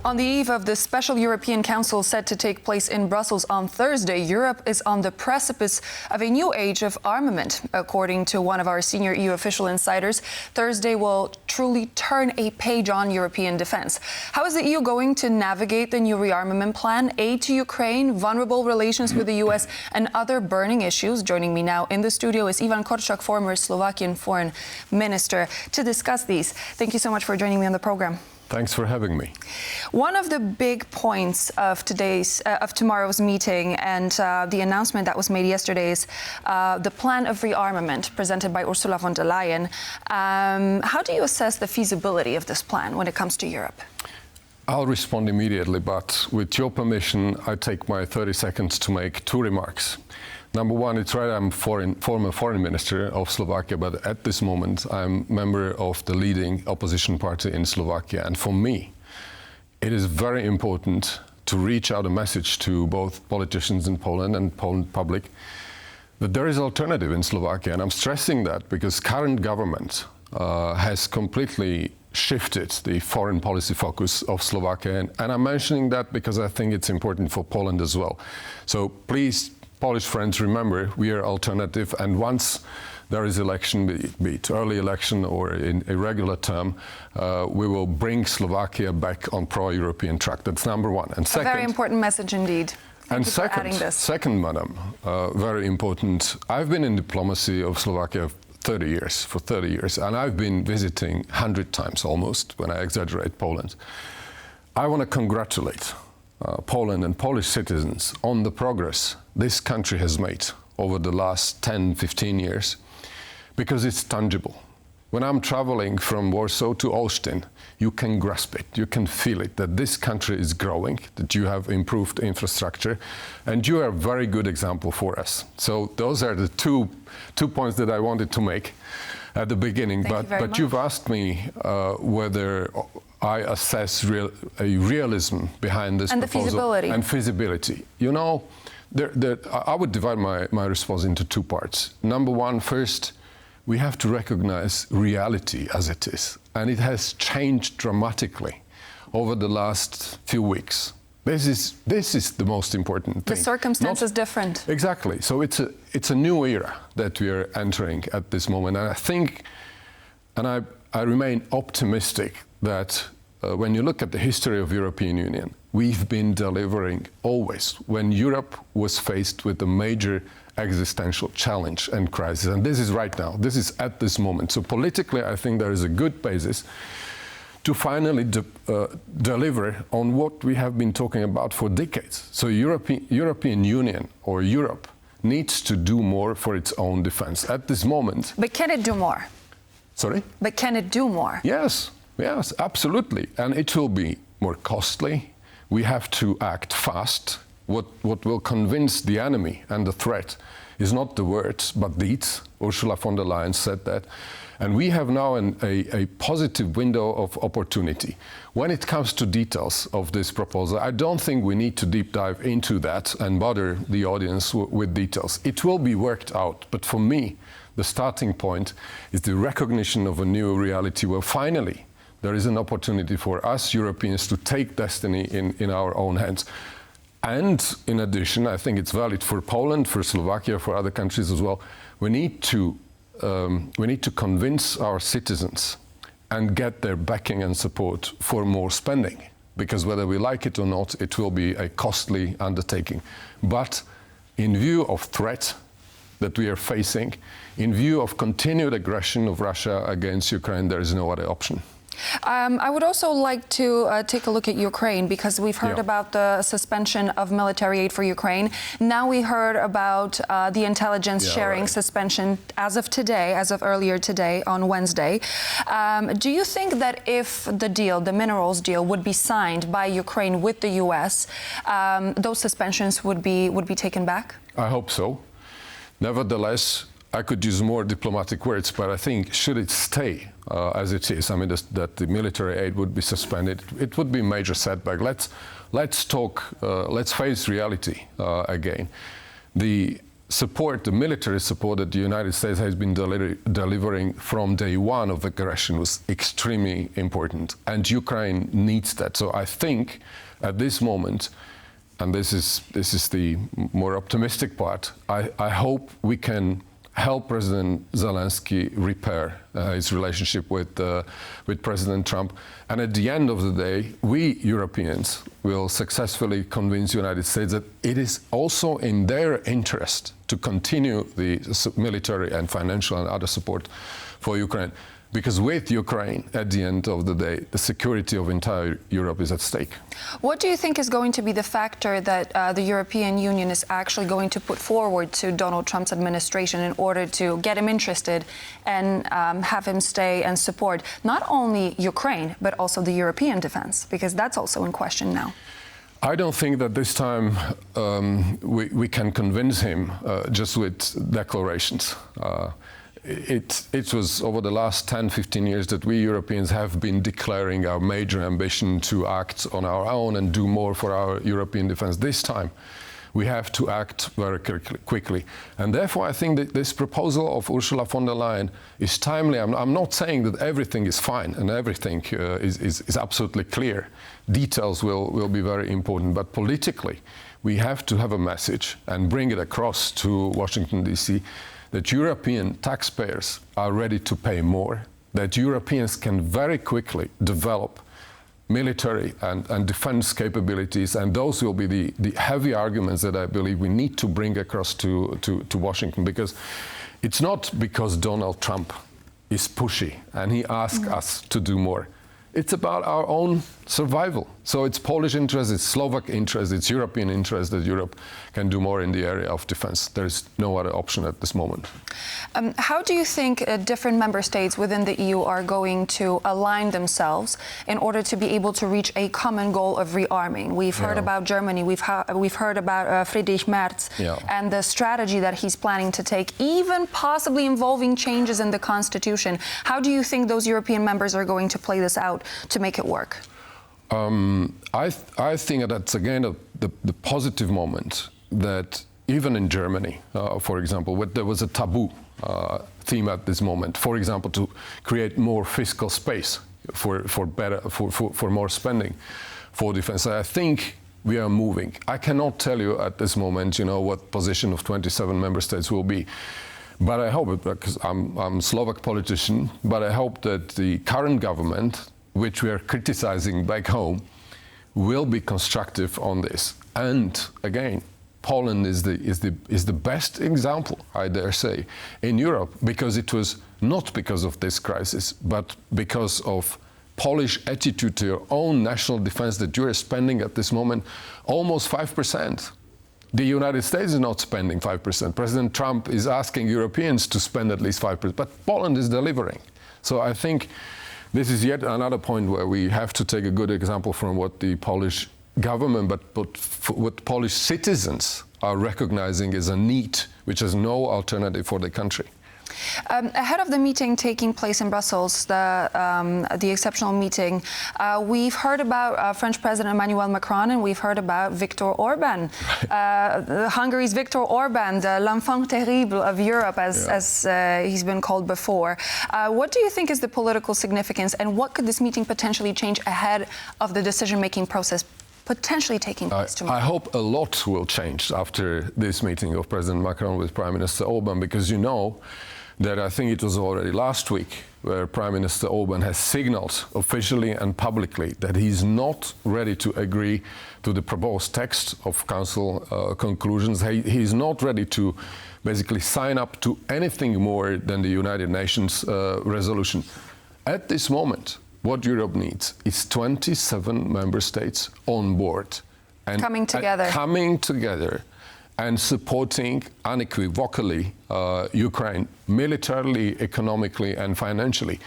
On the eve of the special European Council set to take place in Brussels on Thursday, Europe is on the precipice of a new age of armament. According to one of our senior EU official insiders, Thursday will truly turn a page on European defense. How is the EU going to navigate the new rearmament plan, aid to Ukraine, vulnerable relations with the US, and other burning issues? Joining me now in the studio is Ivan Korčok, former Slovakian Foreign Minister, to discuss these. Thank you so much for joining me on the program. Thanks for having me. One of the big points of tomorrow's meeting and the announcement that was made yesterday is the plan of rearmament presented by Ursula von der Leyen. How do you assess the feasibility of this plan when it comes to Europe? I'll respond immediately, but with your permission, I take my 30 seconds to make two remarks. Number one, it's right, I'm former foreign minister of Slovakia, but at this moment, I'm member of the leading opposition party in Slovakia. And for me, it is very important to reach out a message to both politicians in Poland and Poland public that there is alternative in Slovakia. And I'm stressing that because current government has completely shifted the foreign policy focus of Slovakia. And I'm mentioning that because I think it's important for Poland as well. So please, Polish friends, remember, we are alternative, and once there is election, be it early election or in a regular term, we will bring Slovakia back on pro-European track. That's number one. And second, a very important message indeed. Thank you for adding this. Second, madam, very important. I've been in diplomacy of Slovakia for 30 years, and I've been visiting 100 times almost, when I exaggerate, Poland. I want to congratulate Poland and Polish citizens on the progress this country has made over the last 10, 15 years, because it's tangible. When I'm traveling from Warsaw to Olsztyn, you can grasp it, you can feel it, that this country is growing, that you have improved infrastructure, and you are a very good example for us. So those are the two points that I wanted to make at the beginning. But you've asked me whether I assess a realism behind this proposal and feasibility. You know, I would divide my response into two parts. Number one, first, we have to recognize reality as it is, and it has changed dramatically over the last few weeks. This is the most important thing. The circumstance is different. Exactly. So it's a new era that we are entering at this moment, and I think, and I remain optimistic that when you look at the history of European Union, we've been delivering always when Europe was faced with a major existential challenge and crisis. And this is right now. This is at this moment. So politically, I think there is a good basis to finally deliver on what we have been talking about for decades. So European Union or Europe needs to do more for its own defense at this moment. But can it do more? Sorry? But can it do more? Yes, absolutely. And it will be more costly. We have to act fast. What will convince the enemy and the threat is not the words, but deeds. Ursula von der Leyen said that. And we have now a positive window of opportunity. When it comes to details of this proposal, I don't think we need to deep dive into that and bother the audience with details. It will be worked out. But for me, the starting point is the recognition of a new reality where finally there is an opportunity for us Europeans to take destiny in our own hands. And in addition, I think it's valid for Poland, for Slovakia, for other countries as well. We need to convince our citizens and get their backing and support for more spending, because whether we like it or not, it will be a costly undertaking. But in view of threat that we are facing, in view of continued aggression of Russia against Ukraine, there is no other option. I would also like to take a look at Ukraine, because we've heard about the suspension of military aid for Ukraine. Now we heard about the intelligence sharing suspension as of today, as of earlier today on Wednesday. Do you think that if the minerals deal would be signed by Ukraine with the US, those suspensions would be taken back? I hope so. Nevertheless, I could use more diplomatic words, but I think should it stay as it is, I mean, that the military aid would be suspended, it would be a major setback. Let's talk, let's face reality again. The support, the military support that the United States has been delivering from day one of aggression was extremely important, and Ukraine needs that. So I think at this moment, and this is the more optimistic part, I hope we can help President Zelensky repair his relationship with President Trump. And at the end of the day, we Europeans will successfully convince the United States that it is also in their interest to continue the military and financial and other support for Ukraine. Because with Ukraine, at the end of the day, the security of entire Europe is at stake. What do you think is going to be the factor that the European Union is actually going to put forward to Donald Trump's administration in order to get him interested and have him stay and support not only Ukraine, but also the European defense? Because that's also in question now. I don't think that this time we can convince him just with declarations. It was over the last 10, 15 years that we Europeans have been declaring our major ambition to act on our own and do more for our European defense. This time, we have to act very quickly. And therefore, I think that this proposal of Ursula von der Leyen is timely. I'm not saying that everything is fine and everything is absolutely clear. Details will be very important. But politically, we have to have a message and bring it across to Washington, D.C., that European taxpayers are ready to pay more, that Europeans can very quickly develop military and defense capabilities, and those will be the heavy arguments that I believe we need to bring across to Washington, because it's not because Donald Trump is pushy and he asks us to do more. It's about our own survival. So it's Polish interest, it's Slovak interest, it's European interest that Europe can do more in the area of defense. There is no other option at this moment. How do you think different member states within the EU are going to align themselves in order to be able to reach a common goal of rearming? We've heard about Germany, we've heard about Friedrich Merz and the strategy that he's planning to take, even possibly involving changes in the constitution. How do you think those European members are going to play this out to make it work? I think that's again the positive moment that even in Germany, for example, there was a taboo theme at this moment. For example, to create more fiscal space for more spending for defense. I think we are moving. I cannot tell you at this moment, what position of 27 member states will be. But I hope, because I'm a Slovak politician, but I hope that the current government, which we are criticizing back home, will be constructive on this. And again, Poland is the best example, I dare say, in Europe, because it was not because of this crisis, but because of Polish attitude to your own national defense, that you are spending at this moment almost 5%. The United States is not spending 5%. President Trump is asking Europeans to spend at least 5%, but Poland is delivering. So I think this is yet another point where we have to take a good example from what the Polish government, but what Polish citizens are recognizing as a need, which has no alternative for the country. Ahead of the meeting taking place in Brussels, the exceptional meeting, we've heard about French President Emmanuel Macron, and we've heard about Viktor Orban, Hungary's Viktor Orban, the l'enfant terrible of Europe, as he's been called before. What do you think is the political significance, and what could this meeting potentially change ahead of the decision-making process potentially taking place tomorrow? I hope a lot will change after this meeting of President Macron with Prime Minister Orban, because that I think it was already last week where Prime Minister Orban has signaled officially and publicly that he's not ready to agree to the proposed text of Council conclusions. He's not ready to basically sign up to anything more than the United Nations resolution. At this moment, what Europe needs is 27 member states on board and coming together and supporting unequivocally Ukraine militarily, economically, and financially.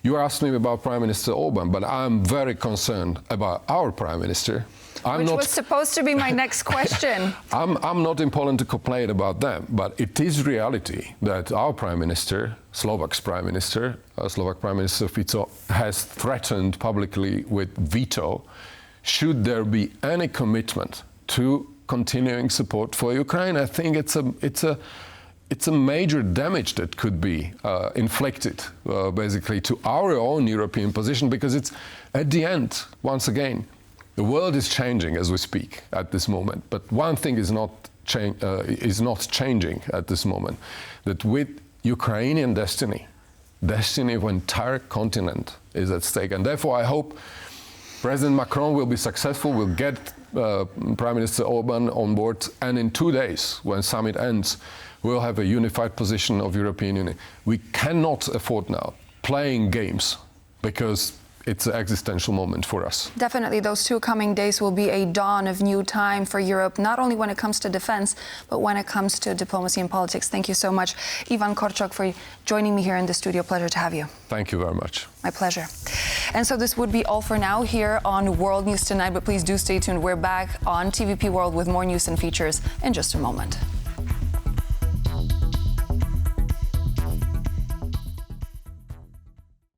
You asked me about Prime Minister Orban, but I'm very concerned about our Prime Minister. Which was supposed to be my next question. I'm not in Poland to complain about them, but it is reality that our Prime Minister, Slovak Prime Minister Fico, has threatened publicly with veto should there be any commitment to continuing support for Ukraine. I think it's a major damage that could be inflicted basically to our own European position, because it's at the end, once again, the world is changing as we speak at this moment. But one thing is not changing at this moment, that with Ukrainian destiny of an entire continent is at stake. And therefore I hope President Macron will be successful, will get Prime Minister Orban on board, and in 2 days, when summit ends, we'll have a unified position of European Union. We cannot afford now playing games, because it's an existential moment for us. Definitely, those 2 coming days will be a dawn of new time for Europe, not only when it comes to defense, but when it comes to diplomacy and politics. Thank you so much, Ivan Korčok, for joining me here in the studio. Pleasure to have you. Thank you very much. My pleasure. And so this would be all for now here on World News Tonight, but please do stay tuned. We're back on TVP World with more news and features in just a moment.